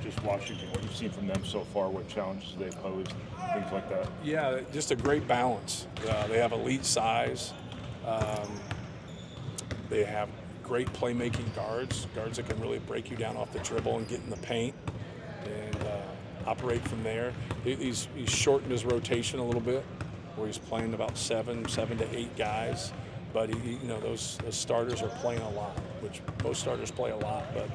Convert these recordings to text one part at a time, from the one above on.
just watching what you've seen from them so far, what challenges they pose, things like that? Yeah, just a great balance. They have elite size. They have great playmaking guards that can really break you down off the dribble and get in the paint and operate from there. He's shortened his rotation a little bit, where he's playing about seven to 8 guys. But those starters are playing a lot, which most starters play a lot. But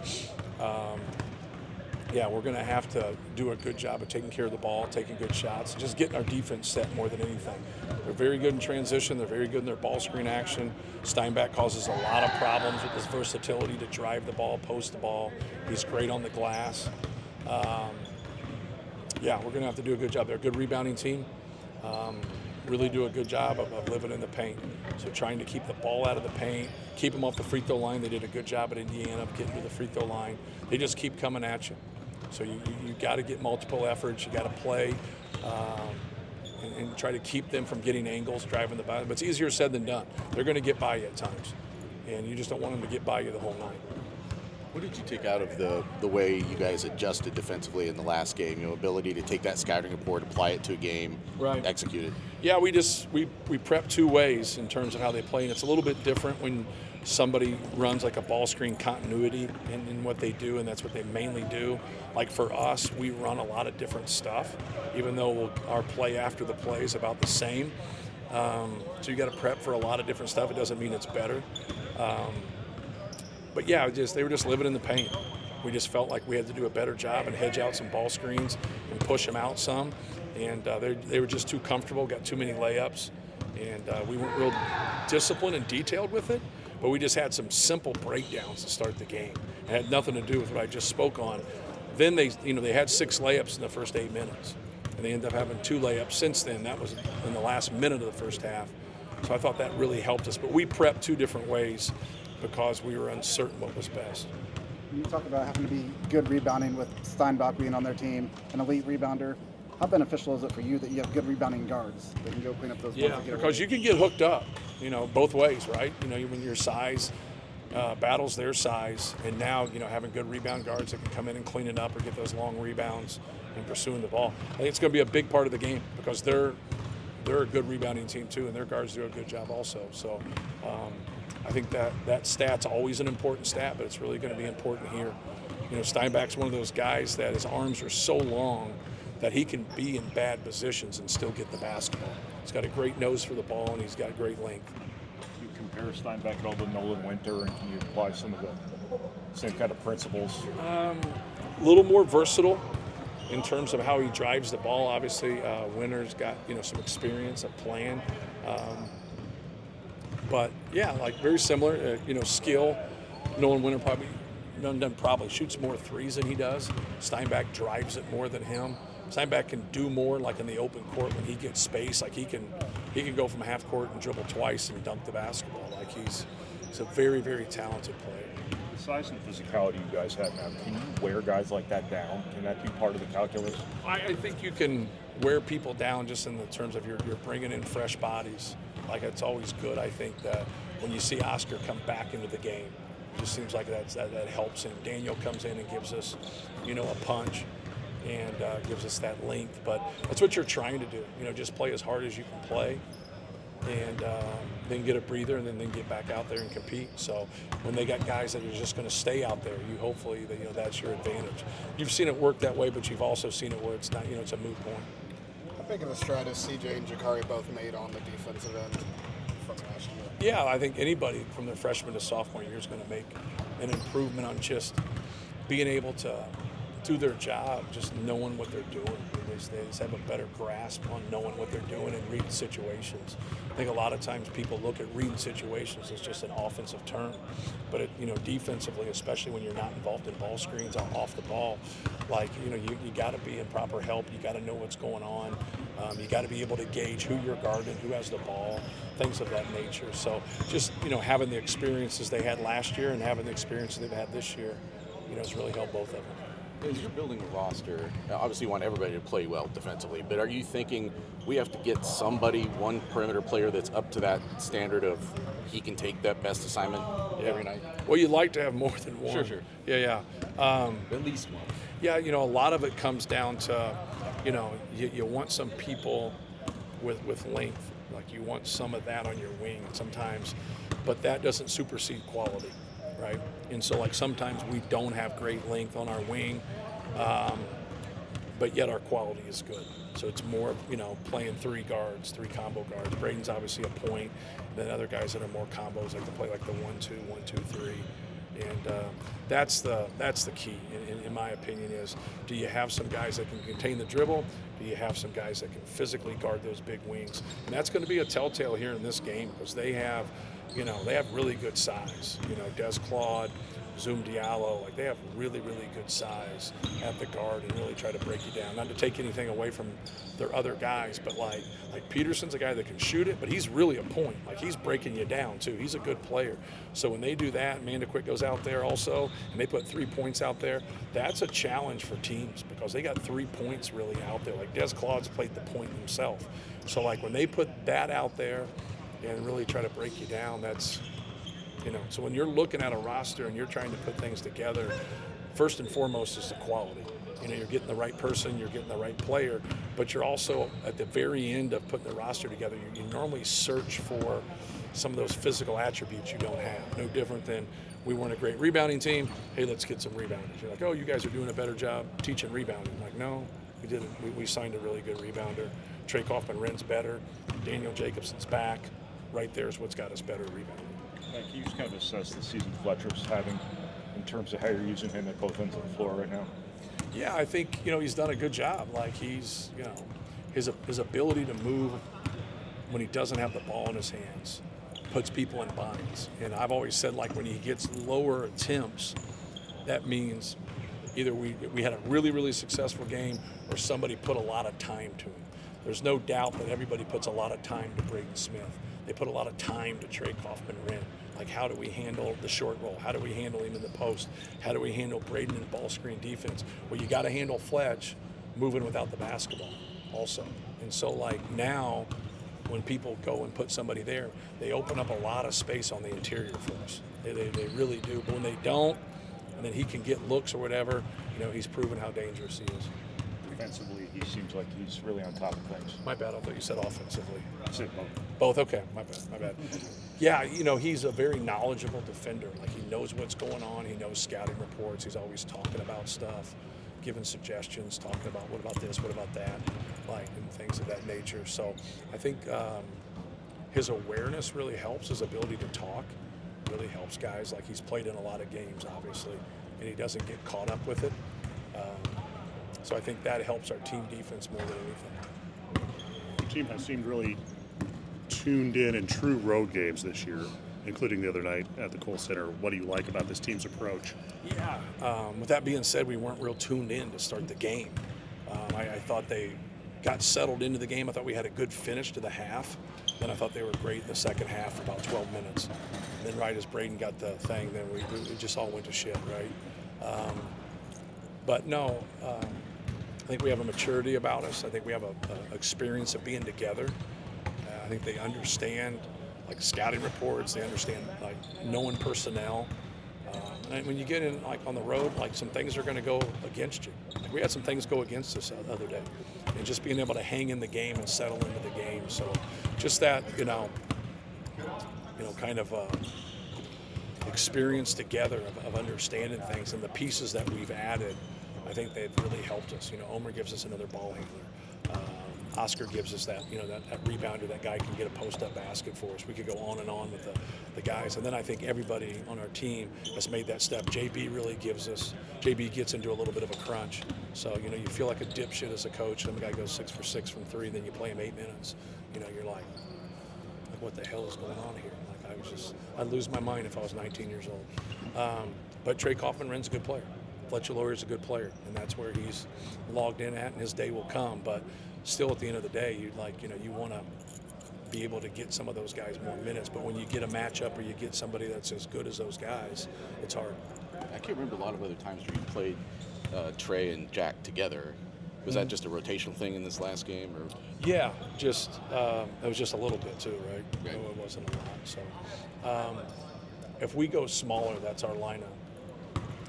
we're going to have to do a good job of taking care of the ball, taking good shots, just getting our defense set more than anything. They're very good in transition. They're very good in their ball screen action. Steinbach causes a lot of problems with his versatility to drive the ball, post the ball. He's great on the glass. We're going to have to do a good job. They're a good rebounding team. Really do a good job of living in the paint. So trying to keep the ball out of the paint, keep them off the free throw line. They did a good job at Indiana of getting to the free throw line. They just keep coming at you. So you got to get multiple efforts. You got to play and try to keep them from getting angles, driving the ball. But it's easier said than done. They're going to get by you at times, and you just don't want them to get by you the whole night. What did you take out of the way you guys adjusted defensively in the last game? Ability to take that scouting report, apply it to a game, right, execute it. Yeah, we prep 2 ways in terms of how they play, and it's a little bit different when somebody runs like a ball screen continuity in what they do, and that's what they mainly do. Like for us, we run a lot of different stuff, even though our play after the play is about the same. So you got to prep for a lot of different stuff. It doesn't mean it's better. But yeah, they were just living in the paint. We just felt like we had to do a better job and hedge out some ball screens and push them out some. And they were just too comfortable, got too many layups. And we weren't real disciplined and detailed with it, but we just had some simple breakdowns to start the game. It had nothing to do with what I just spoke on. Then they had 6 layups in the first 8 minutes. And they ended up having 2 layups since then. That was in the last minute of the first half. So I thought that really helped us. But we prepped 2 different ways because we were uncertain what was best. You talk about having to be good rebounding with Steinbach being on their team, an elite rebounder. How beneficial is it for you that you have good rebounding guards that can go clean up those balls? Yeah, because you can get hooked up, both ways, right? When your size battles their size, and now, having good rebound guards that can come in and clean it up or get those long rebounds and pursuing the ball. I think it's going to be a big part of the game because they're a good rebounding team too, and their guards do a good job also. So I think that stat's always an important stat, but it's really going to be important here. Steinbach's one of those guys that his arms are so long that he can be in bad positions and still get the basketball. He's got a great nose for the ball, and he's got great length. You compare Steinbach at all to Nolan Winter, and can you apply some of the same kind of principles? A little more versatile in terms of how he drives the ball. Obviously, Winter's got some experience of playing. But yeah, like very similar. Skill. Nolan Winter probably shoots more threes than he does. Steinbach drives it more than him. Steinbach can do more, like in the open court when he gets space. Like he can go from half court and dribble twice and dunk the basketball. Like he's a very, very talented player. The size and physicality you guys have now, can you wear guys like that down? Can that be part of the calculus? I think you can wear people down just in the terms of you're bringing in fresh bodies. Like it's always good. I think that when you see Oscar come back into the game, it just seems like that helps him. Daniel comes in and gives us, a punch and gives us that length. But that's what you're trying to do. Just play as hard as you can play, and then get a breather, and then get back out there and compete. So when they got guys that are just going to stay out there, hopefully that that's your advantage. You've seen it work that way, but you've also seen it where it's not. It's a moot point. How big of a stride has CJ and Jakari both made on the defensive end from last year? Yeah, I think anybody from their freshman to sophomore year is going to make an improvement on just being able to do their job, just knowing what they're doing. They just have a better grasp on knowing what they're doing and reading situations. I think a lot of times people look at reading situations as just an offensive term, but defensively, especially when you're not involved in ball screens off the ball, you got to be in proper help. You got to know what's going on. You got to be able to gauge who you're guarding, who has the ball, things of that nature. So just having the experiences they had last year and having the experiences they've had this year, has really helped both of them. As you're building a roster, obviously you want everybody to play well defensively, but are you thinking we have to get somebody, one perimeter player that's up to that standard of he can take that best assignment every night? Well, you'd like to have more than one. Sure. Yeah. At least one. Yeah, a lot of it comes down to, you want some people with length. Like you want some of that on your wing sometimes, but that doesn't supersede quality, right? And so like sometimes we don't have great length on our wing, but yet our quality is good. So it's more, playing three combo guards. Braden's obviously a point, and then other guys that are more combos like to play like the 1-2, 1-2-3. And that's the key, in my opinion, is do you have some guys that can contain the dribble? Do you have some guys that can physically guard those big wings? And that's going to be a telltale here in this game because they have really good size. Des Claude, Zoom Diallo, like they have really, really good size at the guard and really try to break you down. Not to take anything away from their other guys, but like Peterson's a guy that can shoot it, but he's really a point. Like he's breaking you down too. He's a good player. So when they do that, Amanda Quick goes out there also, and they put 3 points out there, that's a challenge for teams because they got 3 points really out there. Like Des Claude's played the point himself. So like when they put that out there and really try to break you down, that's, so when you're looking at a roster and you're trying to put things together, first and foremost is the quality. You're getting the right person, you're getting the right player, but you're also at the very end of putting the roster together, you normally search for some of those physical attributes you don't have. No different than we weren't a great rebounding team. Hey, let's get some rebounders. You're like, oh, you guys are doing a better job teaching rebounding. I'm like, no, we didn't. We signed a really good rebounder. Trey Kaufman-Renn's better. Daniel Jacobson's back. Right there is what's got us better at rebounding. Can you just kind of assess the season Fletcher's having in terms of how you're using him at both ends of the floor right now? Yeah, I think, he's done a good job. Like he's, his ability to move when he doesn't have the ball in his hands puts people in binds. And I've always said, like, when he gets lower attempts, that means either we had a really, really successful game or somebody put a lot of time to him. There's no doubt that everybody puts a lot of time to Braden Smith. They put a lot of time to Trey Kaufman-Renn. Like, how do we handle the short roll? How do we handle him in the post? How do we handle Braden in ball screen defense? Well, you got to handle Fletch moving without the basketball also. And so, like, now when people go and put somebody there, they open up a lot of space on the interior for us. They really do. But when they don't, and then he can get looks or whatever, he's proven how dangerous he is. Defensively, he seems like he's really on top of things. My bad, I thought you said offensively. I said both. Both, okay, my bad. Yeah, he's a very knowledgeable defender. Like, he knows what's going on. He knows scouting reports. He's always talking about stuff, giving suggestions, talking about what about this, what about that, like, and things of that nature. So I think his awareness really helps. His ability to talk really helps guys. Like, he's played in a lot of games, obviously, and he doesn't get caught up with it. So I think that helps our team defense more than anything. The team has seemed really tuned in true road games this year, including the other night at the Kohl Center. What do you like about this team's approach? Yeah. With that being said, we weren't real tuned in to start the game. I thought they got settled into the game. I thought we had a good finish to the half. Then I thought they were great in the second half for about 12 minutes. And then right as Braden got the thing, then we just all went to shit, right? But no, I think we have a maturity about us. I think we have a experience of being together. I think they understand, like, scouting reports. They understand, like, knowing personnel. And when you get in, like, on the road, like, some things are going to go against you. Like, we had some things go against us the other day. And just being able to hang in the game and settle into the game. So just that, kind of experience together of understanding things and the pieces that we've added, I think they've really helped us. Omer gives us another ball handler. Oscar gives us that, that rebounder, that guy can get a post-up basket for us. We could go on and on with the guys. And then I think everybody on our team has made that step. JB really JB gets into a little bit of a crunch. So, you feel like a dipshit as a coach. Some guy goes 6 for 6 from 3, then you play him 8 minutes. You're like, what the hell is going on here? Like, I'd lose my mind if I was 19 years old. But Trey Kaufman-Renn's a good player. Fletcher Loyer is a good player, and that's where he's logged in at, and his day will come. But still, at the end of the day, you want to be able to get some of those guys more minutes. But when you get a matchup or you get somebody that's as good as those guys, it's hard. I can't remember a lot of other times where you played Trey and Jack together. Was that just a rotational thing in this last game, or? Yeah, just it was just a little bit too, right? Right. No, it wasn't a lot. So if we go smaller, that's our lineup.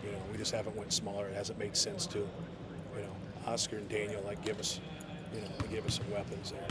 You know, we just haven't went smaller. It hasn't made sense to. You know, Oscar and Daniel give us some weapons there.